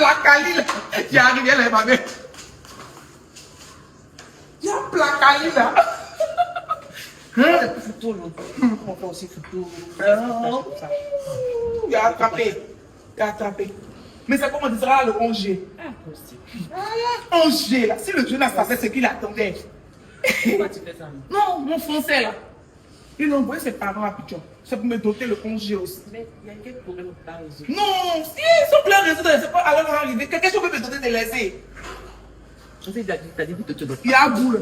Placali là. J'ai arrivé là, ma mère. Il y a Placali là. Photo, on fait aussi photo. Il a attrapé. Il a attrapé. Mais c'est comment tu seras le 11G. Impossible. 11G là. Si le jeune savait ce qu'il attendait. Pourquoi tu fais ça? Non, mon français là. Ils ont envoyé ses parents à Pichon. C'est pour me doter le 11G aussi. Mais il y a quel problème au pas résoudre? Non, si ils sont plein de réseaux, je ne sais pas à leur arriver. Quelqu'un peut me donner des laissés. Je sais, t'as dit qu'il te donne Il y pas. a un boule.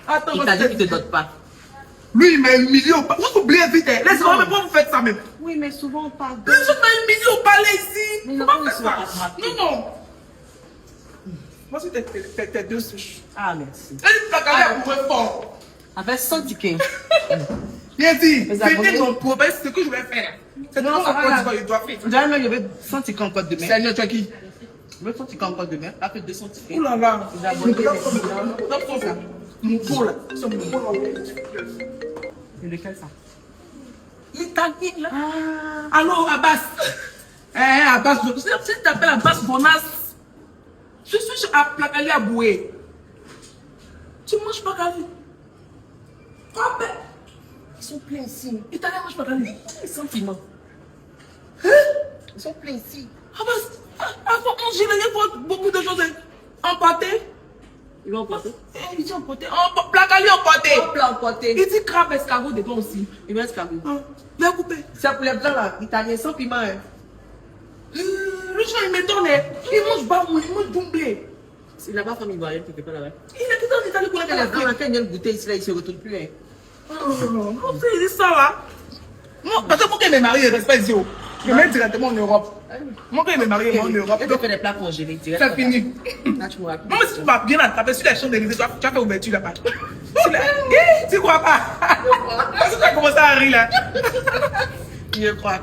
Attends, Il t'a dit qu'il te donne pas. lui, il m'a humilié au palais. Vous oubliez vite. Laissez-moi, mais pourquoi vous faites ça même? Oui, mais souvent on parle de... Les autres m'ont humilié au palais ici. Mais Comment non, faire ils sont ça? attrapés. Non. Moi, c'est tes deux souches. Ah, merci. Elle dit que la pour fort. Avec 100 tickets. Bien dit, Les c'était abonnés. mon problème, c'est ce que je vais faire. C'est Non, tout ça ça va, là. que tu dois faire. Déjà, même, il y avait 100 tickets encore demain. Seigneur, tu as qui? Je veux 100 tickets encore demain. Après 200 tickets. Ouh là là. Les abonnés. Mon pot là. C'est mon pot là. C'est lequel ça? L'Italie là. Ah. Allô, Abbas. Abbas, si tu t'appelles Abbas Bonas, je suis à Placali à Boué. Tu manges Placali. Frappe. Ils sont pleins ici. Italien mange Placali. Ils sont piments. Ils sont pleins ici. Abbas, avant 11 jours, il y a beaucoup de choses empâtées. Ils vont emporter. Il dit emporté. Placali emporté. Un plat emporté. Il dit crabe escargot dedans aussi. Ils vont escargot. Viens couper. C'est pour les blancs là, italiens sans piment. Hein. Le chien, il m'étonne. Il mange pas, il mange doublé. C'est là-bas, famille ivoirienne, quelque part là-bas. Il est quitté en Italie pour Quand les blancs, quand ils viennent goûter ici, là, ils se retournent plus. Hein. Comment il dit ça là? Moi, parce que moi, quand il m'est marié, je reste pas ici. Je mets directement en Europe. Moi, quand il m'est marié, moi en Europe. Je te fais des plats congelés direct. C'est fini. Là, tu me racontes. Non, mais si tu vas bien attraper sur les champs d'Élysée, tu as fait ouverture là-bas. Tu crois pas? Est-ce que tu as commencé à rire là? Je crois.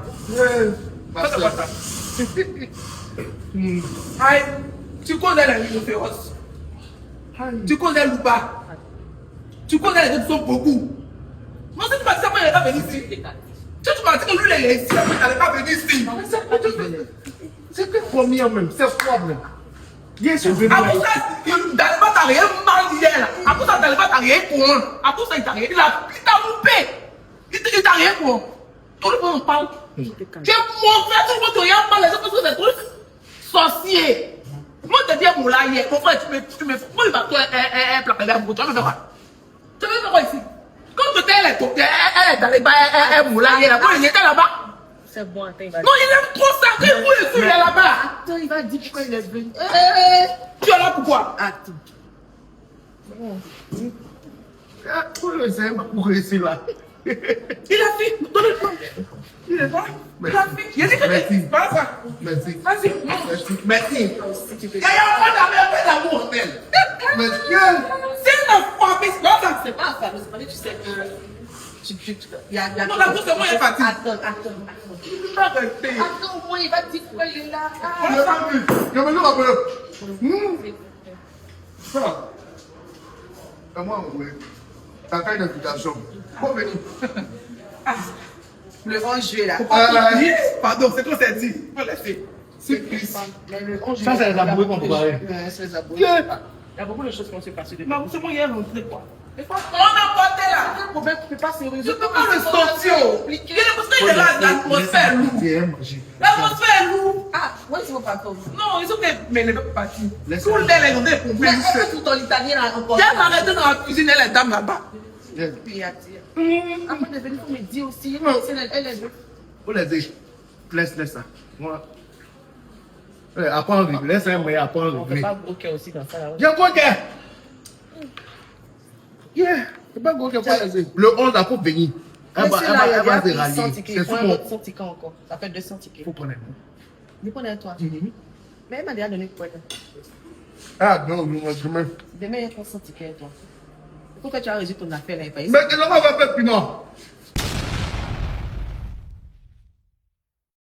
Ça, c'est pas ça. Aïe, tu connais la ligne féroce. Tu connais Louba. Tu connais les autres sont beaucoup. Non, si tu m'as dit ça, moi, il n'est pas venu ici. Si tu m'as dit que lui, il est ici, il n'allait pas venir ici. C'était combien même? C'est quoi même? Bien sûr, je Après ça, Dalba t'a rien mal hier là. Après ça, Dalba t'a rien pour moi. Après ça, il t'a rien. Il t'a loupé. Il t'a rien pour. Tout le monde en parle. Tu es mauvais, tout le monde te regarde mal. Les autres sont des trucs sorciers. Moi, je te dis, mon là hier, mon frère, tu me fous. Moi, il va toi, un plat de pour toi. Tu veux faire quoi? Tu veux faire quoi ici? Quand tu étais elle est dans les bas, elle moula hier là. Il était là-bas. C'est bon, attends, il va Non, il aime trop ça. Tu es il est là-bas. Attends, il va dire pourquoi il est venu. Tu es là pourquoi? Attends. C'est pour ici là. Il a fait. Donne-le. Il est là. Il a fait. Il a dit que Merci. c'est pas ça. Merci. Vas-y. Merci. Merci. Il y a un peu d'amour, elle. Merci. C'est une famille, c'est pas ça. C'est pas ça, mais c'est pas lui, tu sais que. Il y a. Non, la bourse, moi, elle est partie. Attends. Arrêtez. Attends, moi, il va dire pourquoi il est là. Je n'ai pas vu. Je me dis un peu. Ça. Et moi, oui. T'as fait une invitation. Faut venir. Le 11 juillet là. Pardon, c'est trop senti. Faut laisser. C'est plus. Mais le 11 juillet. Ça, c'est les abonnés qu'on peut parler. Ouais, c'est les abonnés. Il y a beaucoup de choses qui vont se passer depuis. Non, c'est moi hier rentré quoi. On a porté là. Le problème, tu ne peux pas se résoudre. Je peux pas le sortir. Il est parce qu'il est là, l'atmosphère lourde. L'atmosphère est lourde. Ah, ouais, c'est mon patron. Non, ils ont mais les peuples partis. Laisse- Tout le temps, ils ont des Mais problèmes. est-ce que tout ton italien là encore? Viens m'arrêter dans la cuisine, et les dames là-bas. Puis à dire. Avant de venir, il faut me dire aussi. Elle est venue. Faut les dire. Laisse ça. Moi. Apprends à vivre. Laisse un moyen apprendre à On peut vivre. pas bloquer aussi dans ça là. J'ai quoi que? Yeah. C'est pas quoi que pas laisser. Le 11 là, faut venir. Elle va se rallier. C'est sur mon. 100 tickets encore. Ça fait 200 tickets. Faut prendre un Dépendez de toi. Mais elle m'a déjà donné quoi? Ah non, je me. Demain, il y a 300 tickets, toi. Pourquoi tu as réussi ton affaire là? Mais qu'est-ce qu'on va faire, puis non?